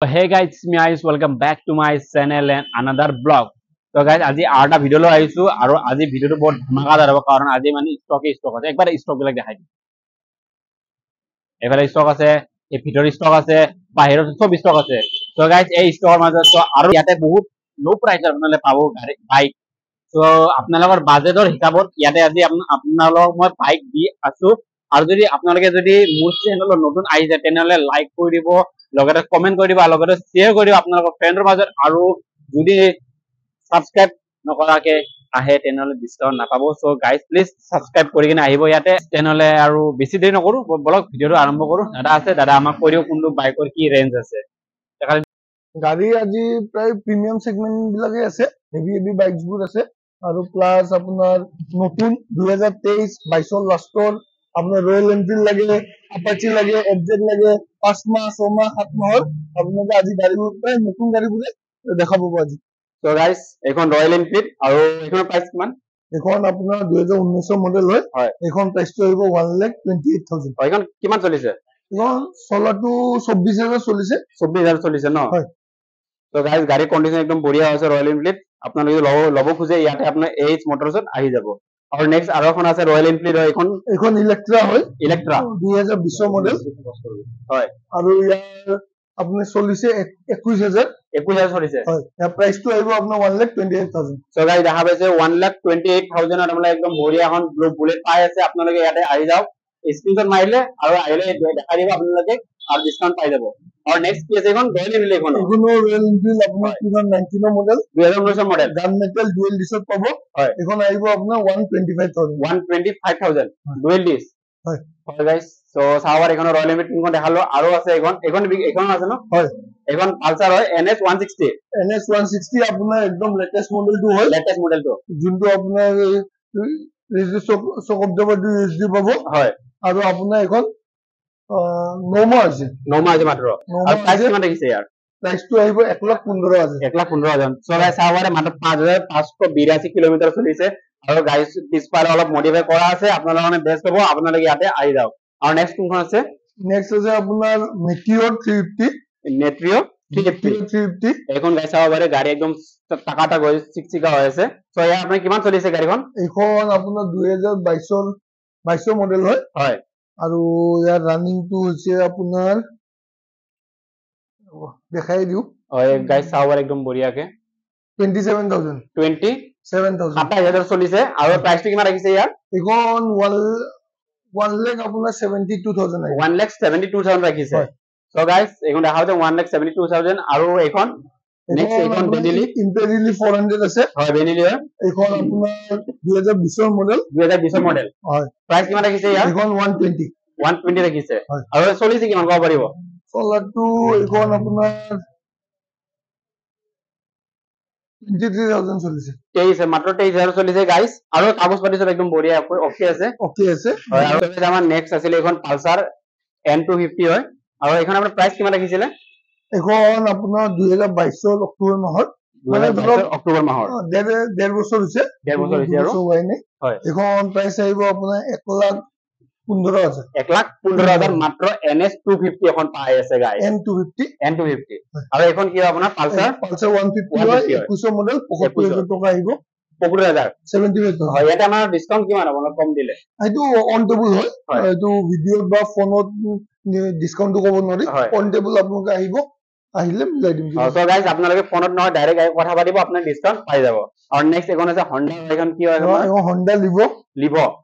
Hey guys, it's me Ayush. Welcome back to my channel and another vlog. So guys, আজি আৰু এটা video' লৈ আহিছো আৰু আজি ভিডিঅ'টো বহুত ধমাকাদাৰ হ'ব কাৰণ আজি মানে ষ্টক আছে। একবাৰ ষ্টক বিলাক দেখাই দিম। এফালে ষ্টক আছে, এই ভিতৰৰ ষ্টক আছে, বাহিৰত সব ষ্টক আছে। So guys, এই ষ্টকৰ মাজত আৰু ইয়াতে বহুত লো প্ৰাইচত আপোনালোকে পাব বাইক। So আপোনালোকৰ বাজেটৰ হিচাপত ইয়াতে আজি আপোনালোকক মই বাইক দি আছো। আৰু যদি আপোনালোকে যদি মোৰ চেনেলত নতুন আহিছে তেনেহলে লাইক কৰি দিব, লগতে কমেন্ট কৰি দিব, লগতে শ্বেয়াৰ কৰি দিব আপোনালোকৰ ফ্ৰেণ্ডৰ মাজত। আৰু যদি সাবস্ক্ৰাইব নকৰাকে আহে তেনেহলে ডিসকাউন্ট নাপাব। সো গাইজ প্লিজ সাবস্ক্ৰাইব কৰি কিনে আহিব ইয়াতে। তেনেহলে আৰু বেছি দেৰি নকৰো, বলক ভিডিঅ'টো আৰম্ভ কৰো। দাদা আছে, দাদা আমাক কৈ দিও কোনটো বাইকৰ কি ৰেঞ্জ আছে। গাড়ী আজি প্ৰায় প্ৰিমিয়াম সেগমেন্ট বিলাকে আছে, হেভি বাইকস বোৰ আছে আৰু প্লাস আপোনাৰ নতুন 2023 22 লাষ্টৰ আপোনাৰ ৰয়েল এনফিল্ড লাগে, আপাচি লাগে, এফজেড লাগে, 5 মাহ 6 মাহ 7 মাহৰ আপোনালোকে আজি গাড়ীবোৰ প্ৰায় নতুন গাড়ীবোৰে দেখা পাব আজি। সো গাইজ এখন ৰয়েল এনফিল্ড আৰু এইখনৰ প্ৰাইস কিমান? এখন আপোনাৰ 2019 মডেল হয়। এখন প্ৰাইসটো আহিব 1,28,000। এখন কিমান চলিছে? এখন চলাটো 24,000 চলিছে। 24,000 চলিছে ন? হয়। তো গাইজ গাড়ীৰ কন্ডিশন একদম বঢ়িয়া হৈছে ৰয়েল এনফিল্ড। আপোনালোকে ল'ব খোজে ইয়াতে আপোনাৰ এইচ মোটৰছত আহি যাব। আৰু নেক্সট আৰু এখন আছে ৰয়েল এনফিল্ড হয়, এখন ইলেক্ট্ৰা হয়, ইলেক্ট্ৰা 2020 মডেল হয়। আৰু ইয়াৰ আপুনি চলিছে 21,000 চলিছে। হয়, ইয়াৰ প্ৰাইসটো আহিব আপোনাৰ 1,28,000। সো গাইজ দেখা পাইছে 1,28,000 আপোনালোকে একদম বঢ়িয়া এখন বুলেট পাই আছে। আপোনালোকে ইয়াতে আহি যাওক, স্ক্ৰিনশ্বট মাৰিলে আৰু আহিলে দেখাই দিব আপোনালোকে আৰু ডিসকাউন্ট পাই যাব। আৰু নেক্সট কি আছে? এখন ৰয়েল এনফিল্ড, এখনো ৰয়েল এনফিল্ড আপোনাৰ 2019 মডেল, 2019 মডেল, গান মেটেল ডুৱেল ডিস্কত পাব। হয়, এখন আহিব আপোনাৰ 125,000। 125,000 ডুৱেল ডিস্ক। হয় হয় গাইজ। সো চাওবাৰ এখন ৰয়েল এনফিল্ড তিনখন দেখালো আৰু আছে এখন আছে ন? হয়, এখন পালসাৰ হয় NS 160। NS 160 আপোনাৰ একদম লেটেষ্ট মডেলটো হয়, লেটেষ্ট মডেলটো যোনটো আপোনাৰ চকবজাবাটো USD পাব। হয়, আৰু আপোনাৰ এখন 9 মাহ আছে, 9 মাহ আছে মাত্ৰ। আৰু প্ৰাইস কিমান দেখিছে ইয়াৰ? প্ৰাইসটো আহিব 1,15,000। 1,15,000। সো গাইজ চাওবাৰে মাত্ৰ 5,582 কিলোমিটাৰ চলিছে আৰু গাড়ী পিছফালে অলপ মডিফাই কৰা আছে। আপোনালোকৰ মানে বেষ্ট হ'ব, আপোনালোকে ইয়াতে আহি যাওক। আৰু নেক্সট কোনখন আছে? নেক্সট আছে আপোনাৰ মেটিঅৰ 350। মেট্ৰিঅ 350 এখন গাড়ী চাব পাৰে, গাড়ী একদম টাকা গৈ চিকচিকা হৈ আছে। সো ইয়াৰ আপোনাৰ কিমান চলিছে গাড়ীখন? এইখন আপোনাৰ 2022 মডেল হয়। হয়, আৰু ইয়াৰ ৰানিংটো হৈছে আপোনাৰ দেখাই দিও। হয় গাইজ চাব পাৰে একদম বঢ়িয়াকে 27,000। 27,000 চলিছে। আৰু প্ৰাইসটো কিমান ৰাখিছে ইয়াৰ? এইখন 1 লাখ আপোনাৰ 72,000 আহিব। 1,72,000 ৰাখিছে। সো গাইজ এখন দেখা হৈছে 1,72,000। আৰু এইখন নেক্সট এইখন বেনিলি ইম্পেৰিয়েলি 400 আছে। হয়, বেনিলি হয়। এইখন আপোনাৰ 2020 মডেল, 2020 মডেল। হয়, প্ৰাইস কিমান ৰাখিছে ইয়াৰ? এইখন 120 ৰাখিছে। আৰু চলিছে কিমান ক'ব পাৰিব? চলাটো এইখন আপোনাৰ 23,000 চলিছে। 23 মাত্ৰ 23,000 চলিছে গাইজ। আৰু কাগজ পাতি সব একদম বঢ়িয়া অকে আছে। হয়, আৰু আমাৰ নেক্সট আছিল এখন পালসাৰ N250 হয়। আৰু এখন আপোনাৰ প্ৰাইস কিমান ৰাখিছিলে? এখন আপোনাৰ 2022 অক্টোবৰ মাহত, মানে ধৰক অক্টোবৰ মাহৰ ডেৰ বছৰ হৈছে। আৰু হোৱাই নাই। এখন প্ৰাইস আহিব আপোনাৰ 1,15,000। 1,15,000 মাত্ৰ NS 250 এখন পাই আছে গাইজ। N250। আৰু এখন কি হয় আপোনাৰ পালসাৰ 150 হয়, 21 মডেল, 75,000 টকা আহিব। 75,000। 75,000। হয়, ইয়াতে আমাৰ ডিসকাউন্ট কিমান হ'ব কম দিলে? এইটো অন টেবল হয়, এইটো ভিডিঅ'ত বা ফোনত ডিসকাউন্টটো ক'ব নোৱাৰি। অন টেবল আপোনালোকে আহিলে মিলাই দিম। সো গাইজ আপোনালোকে ফোনত নহয় ডাইৰেক্ট কথা পাতিব, আপোনাৰ ডিসকাউন্ট পাই যাব। আৰু নেক্সট এখন আছে হন্ডা। এখন কি হয়? এখন হন্ডা লিভ।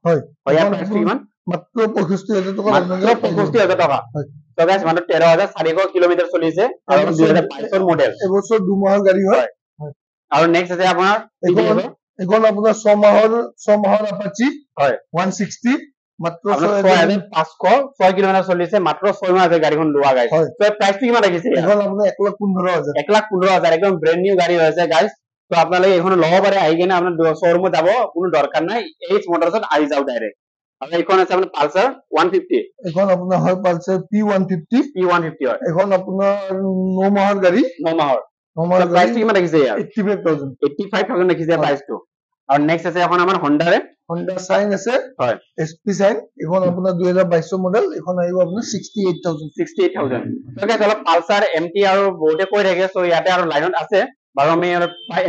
হয়, ইয়াৰ প্ৰাইসটো কিমান? মাত্ৰ 65,000 টকা। 65,000 টকা। সো গাইজ মাত্ৰ 13,400 কিলোমিটাৰ চলিছে আৰু 2022 মডেল। এবছৰ 2 মাহৰ গাড়ী হয়। আৰু নেক্সট আছে আপোনাৰ এখন আপোনাৰ 6 মাহৰ আপাচি। হয়, 160 মাত্ৰ 6,506 কিলোমিটাৰ চলিছে, মাত্ৰ 6 মাহ আছে গাড়ীখন লোৱা গাইজ। তো প্ৰাইসটো কিমান ৰাখিছে? এখন আপোনাৰ 1,15,000। 1,15,000 একদম ব্ৰেন্ড নিউ গাড়ী হৈছে গাইজ। তো আপোনালোকে এখন ল'ব পাৰে, আহি কিনে আপোনাৰ শ্বৰুমত যাব কোনো দৰকাৰ নাই, এইচ মোটৰছত আহি যাওক ডাইৰেক্ট। আৰু এইখন আছে আপোনাৰ পালসাৰ 150। এখন আপোনাৰ হয় পালসাৰ P150 হয়। এখন আপোনাৰ 9 মাহৰ গাড়ী। 9 মাহৰ। প্ৰাইসটো কিমান ৰাখিছে ইয়াৰ? 85,000। 85,000 ৰাখিছে প্ৰাইসটো। আৰু নেক্সট আছে এখন আমাৰ Honda Honda Shine আছে হয় SP Shine এখন আপোনাৰ 2022 মডেল এখন আহিব আপোনাৰ 68000 তো গাইস অলপ পালসাৰ MT আৰু বহুতে কৈ থাকে সো ইয়াতে আৰু লাইনত আছে বাৰু আমি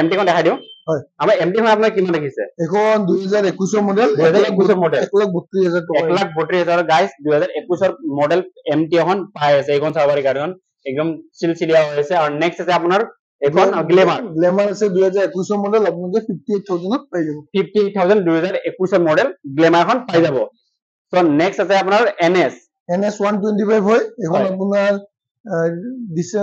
MT খন দেখাই দিও হয় আমাৰ MT খন আপোনাৰ কিমান দেখিছে এখন 2021 মডেল 2021 মডেল 1,32,000 টকা 1,32,000 গাইস 2021 মডেল MT এখন পাই আছে এইখন চাবাৰি গাড়ীখন একদম চিলচিলিয়া হৈ আছে আৰু নেক্সট আছে আপোনাৰ এখন গ্ল্যামার আছে 2021 মডেল আপোনালোকে 58000 ত পাই যাব 58000 2021 মডেল গ্ল্যামার এখন পাই যাব সো নেক্সট আছে আপোনাৰ NS 125 হয় এখন আপোনাৰ দিছে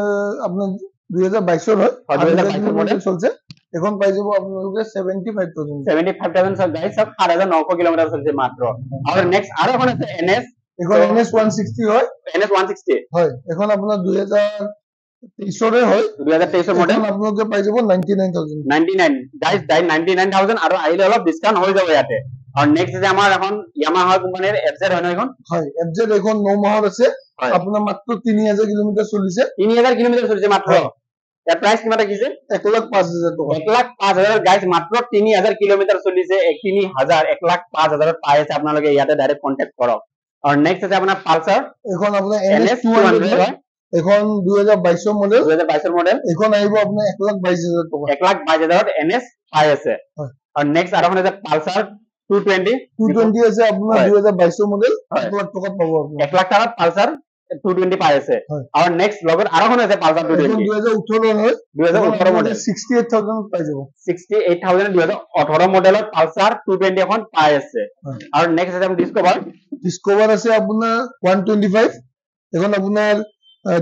আপোনাৰ 2022 হয় 2022 মডেল চলছে এখন পাই যাব আপোনালোকে 75000 সব গাইস সব 8900 কিলোমিটার চলছে মাত্র আৰু নেক্সট আৰু এখন আছে NS এখন NS 160 হয় NS 160 হয় এখন আপোনাৰ 2023 হয় 2023 মডেল আপোনালোকে পাই যাব 99000 গাইস 99000 আৰু আহিলে অলপ ডিসকাউন্ট হৈ যাব ইয়াতে আৰু নেক্সট আছে আমাৰ এখন Yamaha কোম্পানীৰ FZ হয় ন এখন হয় FZ এখন 9 মাহৰ আছে আপোনাৰ মাত্ৰ 3000 কিলোমিটাৰ চলিছে 3000 কিলোমিটাৰ চলিছে মাত্ৰ এর প্রাইস কিমান দেখিছে 1,05,000 টাকা 1,05,000 গাইস মাত্ৰ 3000 কিলোমিটাৰ চলিছে 1,05,000 পাই আছে আপোনালোকে ইয়াতে ডাইৰেক্ট কন্টাক্ট কৰক আৰু নেক্সট আছে আপোনাৰ পালসাৰ এখন আপোনাৰ NS 200 হয় এখন 2022 মডেল এখন আহিব আপোনাৰ 1,22,000 টাকা 1,22,000 NS পাই আছে আৰু নেক্সট আৰু এখন আছে পালসাৰ 220 আছে আপোনাৰ 2022 মডেল 1 লাখ টাকাত পাব আপুনি 1 লাখ টাকাত পালসার 220 পাই আছে আৰু নেক্সট লগত আৰু এখন আছে পালসার 220 2018 হয় 2018 মডেল 68000 পাই যাব 68000 2018 মডেলৰ পালসাৰ 220 এখন পাই আছে আৰু নেক্সট আছে ডিসকভাৰ আছে আপোনাৰ 125 এখন আপোনাৰ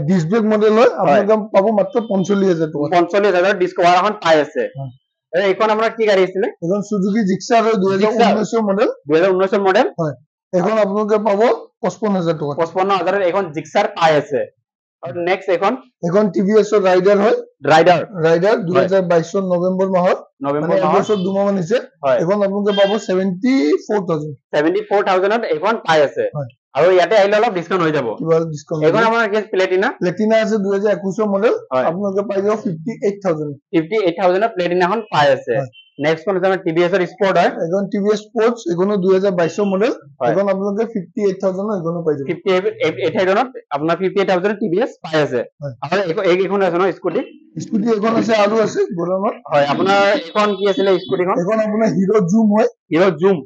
ডিস্ক ব্ৰেক মডেল হয় আপোনালোকে পাব মাত্ৰ 45000 টাকা 45000 ডিসকভাৰ এখন পাই আছে এইখন আপোনাৰ কি গাড়ী আছিল এখন সুজুকি জিক্সাৰ 2019 মডেল হয় এখন আপোনালোকে পাব 55000 টাকা 55000 এখন জিক্সাৰ পাই আছে আৰু নেক্সট এখন TVS ৰাইডাৰ হয় ৰাইডাৰ 2022 নৱেম্বৰ মাহত এবছৰ 2 মাহ মান হৈছে এখন আপোনালোকে পাব 74000 এখন পাই আছে আৰু ইয়াতে আহিলে অলপ ডিসকাউন্ট হৈ যাব এখন আমাৰ কি প্লেটিনা আছে 2021 মডেল আপোনালোকে পাই যাব 58000 প্লেটিনা এখন পাই আছে নেক্সট কোন আছে আমাৰ TVS এর স্পোর্ট হয় এখন TVS স্পোর্টস এখনো 2022 মডেল এখন আপোনালোকে 58000 এখনো পাই যাব 58000 আপোনাৰ 58000 TVS পাই আছে আমাৰ এইখন আছে ন স্কুটি এখন আছে আৰু আছে গৰমত হয় আপোনাৰ এখন কি আছিল স্কুটিখন এখন আপোনাৰ হিৰো জুম হয় হিৰো জুম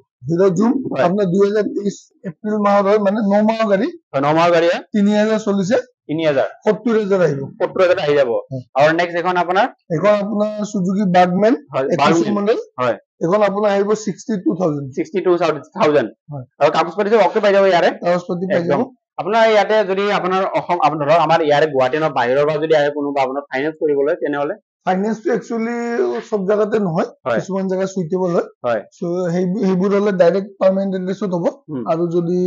আপোনাৰ 2023 এপ্ৰিল মাহৰ হয় মানে 9 মাহৰ গাড়ী 3000 চলিছে 70000 আহিব 70000 আহি যাব আৰু নেক্সট এখন আপোনাৰ সুজুকি বাৰ্গম্যান 21 মডেল হয় এখন আপোনাৰ আহিব 62000 আৰু কাগজ পাতি ওকে পাই যাব ইয়াৰে কাগজ পাতি পাই যাব আপোনাৰ ইয়াতে যদি আপোনাৰ অসম আপোনাৰ আমাৰ ইয়াৰে গুৱাহাটী ন বাহিৰৰ পৰা যদি আহে কোনোবা আপোনাৰ ফাইনান্স কৰিবলৈ তেনেহলে ফাইনান্স তো একচুয়ালি সব জায়গাতে নহয় কিছুমান জায়গা সুইটেবল হয় সো হেইবোৰ হলে ডাইৰেক্ট পাৰ্মানেন্ট এড্ৰেছত হ'ব আৰু যদি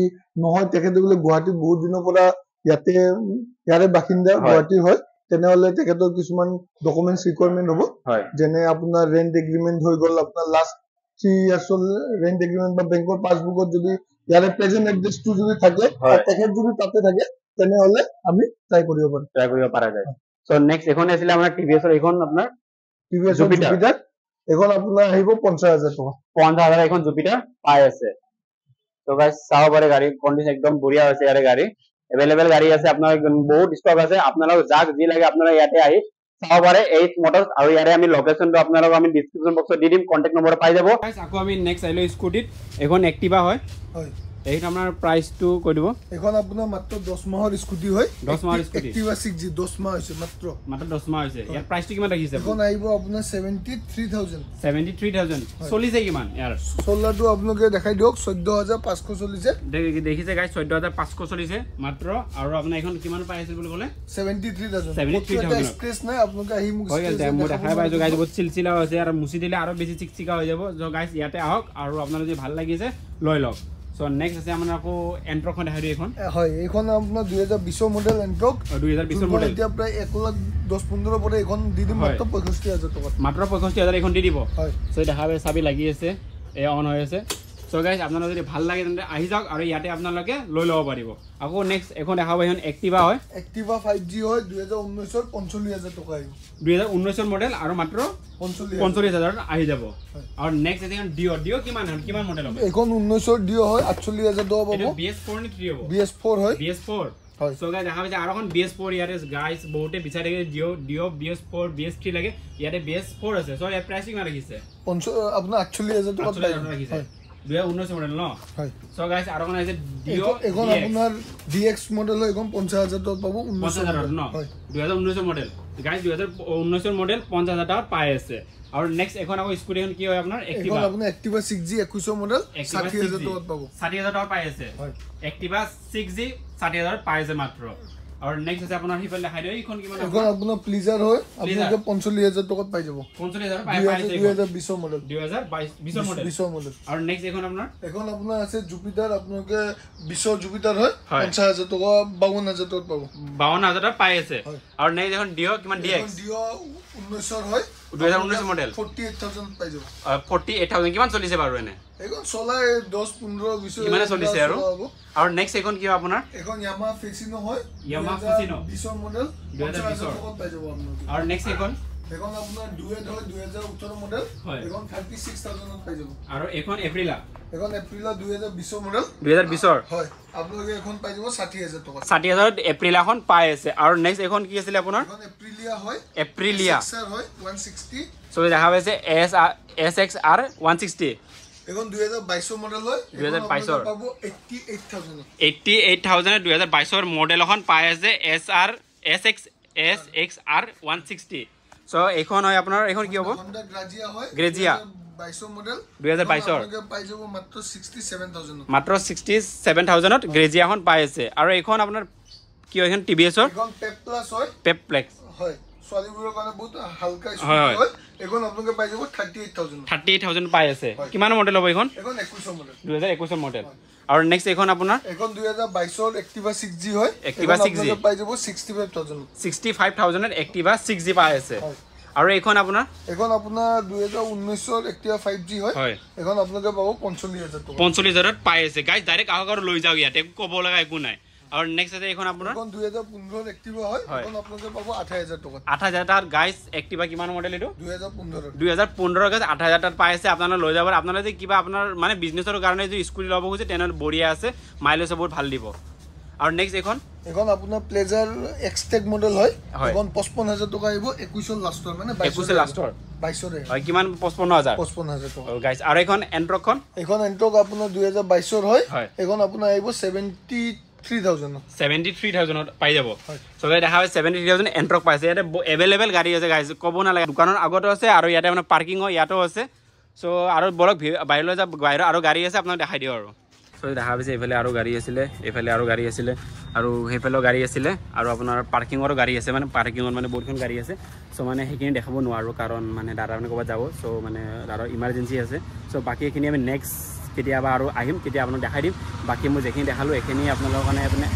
নহয় তেখেতে বোলে গুৱাহাটীত বহুত দিনৰ পৰা ইয়াৰে বাসিন্দা গুৱাহাটীৰ হয় তেনেহলে তেখেতৰ কিছুমান ডকুমেন্টস ৰিকোয়াৰমেন্ট হ'ব যেনে আপোনাৰ ৰেন্ট এগ্ৰিমেন্ট হৈ গল আপোনাৰ লাষ্ট 3 ইয়াৰ্স ৰেন্ট এগ্ৰিমেন্ট বা বেংকৰ পাসবুকত যদি ইয়াৰে প্ৰেজেন্ট এড্ৰেছটো যদি থাকে তেখেত যদি তাতে থাকে তেনেহলে আমি ট্ৰাই কৰিব পাৰা যায় সো নেক্সট এখন আছিল আমাৰ TVS এৰ এখন আপোনাৰ TVS জুপিটাৰ এখন আপোনাৰ আহিব 50000 টাকা 50000 এখন জুপিটার পাই আছে তো গাইস চাও bare গাড়ী কন্ডিশন একদম বঢ়িয়া আছে ইয়াৰে গাড়ী अवेलेबल গাড়ী আছে আপোনাৰ বহুত স্টক আছে আপোনালোক যাক যি লাগে আপোনাৰা ইয়াতে আহি চাও bare 8 মোটৰস আৰু ইয়াৰে আমি লোকেশনটো আপোনালোক আমি ডেসক্ৰিপশন বক্সত দি দিম কন্টাক্ট নম্বৰ পাই যাব গাইস আকৌ আমি নেক্সট আইলো স্কুটিত এখন এক্টিভা হয় এইটো আপোনাৰ প্ৰাইসটো কৈ দিব এখন আপোনাৰ মাত্ৰ 10 মাহৰ স্কুটি হয় 10 মাহৰ স্কুটি এক্টিভা 6G 10 মাহ হৈছে মাত্ৰ 10 মাহ হৈছে ইয়াৰ প্ৰাইসটো কিমান ৰাখিছে এখন আহিব আপোনাৰ 73000 চলিছে কিমান ইয়াৰ চলাটো আপোনালোকে দেখাই দিওক 14500 চলিছে দেখিছে গাইস 14500 চলিছে মাত্ৰ আৰু আপোনাৰ এখন কিমান পাই আছিল বুলি ক'লে 73000 এক্সপ্ৰেছ নাই আপোনালোকে আহি মোক দেখাই পাইছো গাইস বহুত চিলচিলা হৈছে আৰু মুছি দিলে আৰু বেছি চিকচিকা হৈ যাব जो গাইস ইয়াতে আহক আৰু আপোনালোকে ভাল লাগিছে লৈ লওক সো নেক্সট আছে আমাৰ আকৌ এন্ট্ৰকখন দেখাই দিও এখন হয় এইখন আপোনাৰ 2020 মডেল এন্ট্ৰক 2020 মডেল এতিয়া প্ৰায় 1,10,15 পৰে এখন দি দিম মাত্ৰ 65000 টকা মাত্ৰ 65000 এখন দি দিব হয় সো দেখাবে চাবি লাগি আছে এ অন হৈ আছে সো গাইস আপোনালোকে যদি ভাল লাগে তেন্তে আহি যাওক আৰু ইয়াতে আপোনালোকে লৈ ল'ব পাৰিব আকৌ নেক্সট এখন দেখাব এখন এক্টিভা হয় এক্টিভা 5G হয় 2019 ৰ 45000 টকা আহিব 2019 ৰ মডেল আৰু মাত্ৰ 45000 আহি যাব আৰু নেক্সট এখন ডিও কিমান মডেল হ'ব এখন 19 ৰ ডিও হয় 48000 টকা পাব BS4 নে 3 হ'ব BS4 হয় BS4 হয় সো গাইস দেখা পাইছে আৰু এখন BS4 ইয়াতে গাইস বহুতে বিচাৰি থাকে ডিও BS4 BS3 লাগে ইয়াতে BS4 আছে সো ইয়াৰ প্ৰাইচিং না ৰাখিছে আপোনাৰ 48000 টকা ৰাখিছে 2019 মডেল ন হয় সো গাইস আৰু কোন আছে ডিও এখন আপোনাৰ DX মডেল হয় এখন 50000 টকা পাব 50000 ন 2019 মডেল গাইস 2019 মডেল 50000 টাকা পাই আছে আৰু নেক্সট এখন আকৌ স্কুটি এখন কি হয় আপোনাৰ এক্টিভা এখন আপোনাৰ এক্টিভা 6G 21 মডেল 60000 টকা পাব 60000 টাকা পাই আছে হয় এক্টিভা 6G 60000 পাই আছে মাত্ৰ আৰু নেক্সট আছে আপোনাৰ হিফাল দেখাই দিও এইখন কিমান এখন আপোনাৰ প্লিজাৰ হয় আপোনালোকে 45000 টকাত পাই যাব 45000 পাই আছে 2020 মডেল 2020 মডেল 20 মডেল আৰু নেক্সট এখন আপোনাৰ আছে জুপিটাৰ আপোনালোকে 20 জুপিটাৰ হয় 50000 টকা 52000 টকাত পাব 52000 টাকা পাই আছে আৰু নেক্সট এখন ডিও কিমান DX ডিও 19 হয় 2019 মডেল 48000 পাই যাব 48000 কিমান চলিছে বাৰু এনে এখন চলাই 10 15 20 কিমান চলিছে আৰু নেক্সট এখন কি আপোনাৰ এখন Yamaha Facino হয় Yamaha Facino 20 মডেল 2020 টকাত পাই যাব আপোনালোকে আৰু নেক্সট এখন আপোনাৰ ডুয়েট হয় 2018 মডেল এখন 36000 পাই যাব আৰু এখন এপ্ৰিলা এখন এপ্ৰিলা 2020 মডেল 2020 হয় আপোনালোকে এখন পাই যাব 60000 টকা 60000 এপ্ৰিলা এখন পাই আছে আৰু নেক্সট এখন কি আছিল আপোনাৰ এখন এপ্ৰিলিয়া হয় এপ্ৰিলিয়া হয় 160 সো দেখা পাইছে SXR 160 এখন 2022 মডেল হয় 2022 পাব 88000 2022 মডেল এখন পাই আছে SXR 160 সো এখন হয় আপোনাৰ এখন কি হ'ব Honda Grazia হয় Grazia 22 মডেল 2022 আপোনালোকে পাই যাব মাত্ৰ 67000 মাত্ৰ 67000 ত Grazia এখন পাই আছে আৰু এখন আপোনাৰ কি হয় এখন TVS ৰ এখন Pep Plus হয় Pep Plus হয় ছোৱালীবোৰৰ কাৰণে বহুত হালকা স্কুটি হয় এখন আপোনালোকে পাই যাব 38000 পাই আছে কিমান মডেল হ'ব এখন 21 মডেল 2021 মডেল আৰু নেক্সট এখন আপোনাৰ এখন 2022 ৰ Activa 6G হয় Activa 6G আপোনালোকে পাই যাব 65000 ত Activa 6G পাই আছে আৰু এখন আপোনাৰ 2019 ৰ Activa 5G হয় এখন আপোনালোকে পাব 45000 টকা 45000 ত পাই আছে গাইস ডাইৰেক্ট আহক আৰু লৈ যাও ইয়াতে ক'ব লগা একো নাই আৰু নেক্সট আছে এখন আপোনাৰ এখন 2015 ৰ Activa হয় এখন আপোনালোকে পাব 80000 টকা 80000 টাৰ গাইস Activa কিমান মডেল এটো 2015 গাইস 80000 টাৰ পাই আছে আপোনালোকে লৈ যাব আপোনালোকে যদি কিবা আপোনাৰ মানে বিজনেছৰ কাৰণে যদি স্কুটি ল'ব খুজে তেনে বঢ়িয়া আছে মাইলেজ বহুত ভাল দিব আৰু নেক্সট এখন আপোনাৰ প্লেজাৰ এক্সটেক মডেল হয় এখন 55000 টকা আহিব 21 লাষ্টৰ মানে 21 লাষ্টৰ 22 হয় কিমান 55000 টকা গাইস আৰু এখন এন্ট্ৰকখন এখন এন্ট্ৰক আপোনাৰ 2022 ৰ হয় এখন আপোনাৰ আহিব 73000 পাই যাব সো গাইস দেখা হয় 73000 এন্ট্ৰক পাইছে ইয়াতে এভেইলেবল গাড়ী আছে গাইস ক'ব নালাগে দোকানৰ আগতে আছে আৰু ইয়াতে মানে পাৰ্কিং হয় ইয়াতো আছে সো আৰু বলক বাহিৰলৈ যা বাহিৰ আৰু গাড়ী আছে আপোনাক দেখাই দিও আৰু সো দেখা পাইছে এইফালে আৰু গাড়ী আছিলে এইফালে আৰু গাড়ী আছিলে আৰু সেইফালেও গাড়ী আছিলে আৰু আপোনাৰ পাৰ্কিঙৰো গাড়ী আছে মানে পাৰ্কিঙত মানে বহুতখন গাড়ী আছে সো মানে সেইখিনি দেখাব নোৱাৰো কাৰণ মানে দাদা মানে ক'ৰবাত যাব সো মানে দাদাৰ ইমাৰ্জেঞ্চি আছে সো বাকী এইখিনি আমি নেক্সট কেতিয়াবা আৰু আহিম কেতিয়া আপোনাক দেখাই দিম বাকী মই যেখিনি দেখালোঁ এইখিনি আপোনালোকৰ কাৰণে মানে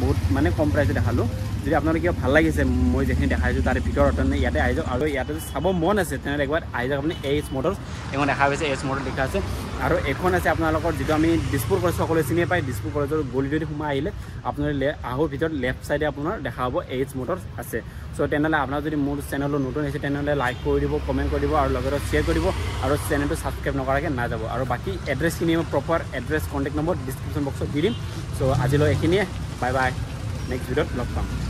বহুত মানে কম প্ৰাইচে দেখালোঁ যদি আপোনালোকে কিবা ভাল লাগিছে মই যেখিনি দেখাইছোঁ তাৰে ভিতৰত ইয়াতে আহি যাওক আৰু ইয়াতে চাব মন আছে তেনেহ'লে একবাৰ আহি যাওক আপুনি এইচ মটৰ্ছ এখন দেখা পাইছে এইচ মটৰ লিখা আছে আৰু এখন আছে আপোনালোকৰ যিটো আমি দিছপুৰ কলেজ সকলোৱে চিনিয়ে পায় দিছপুৰ কলেজৰ গলিটোদি সোমাই আহিলে আপোনাৰ আহোৰ ভিতৰত লেফ্ট চাইডে আপোনাৰ দেখা হ'ব এইচ মটৰ্ছ আছে সো তেনেহ'লে আপোনাৰ যদি মোৰ চেনেলটো নতুন হৈছে তেনেহ'লে লাইক কৰি দিব কমেণ্ট কৰি দিব আৰু লগতে শ্বেয়াৰ কৰি দিব আৰু চেনেলটো ছাবস্ক্ৰাইব নকৰাকৈ নাযাব আৰু বাকী এড্ৰেছখিনি মই proper address contact number description বক্সত দি দিম সো আজিলৈ এইখিনিয়ে বাই বাই নেক্সট ভিডিঅ'ত লগ পাম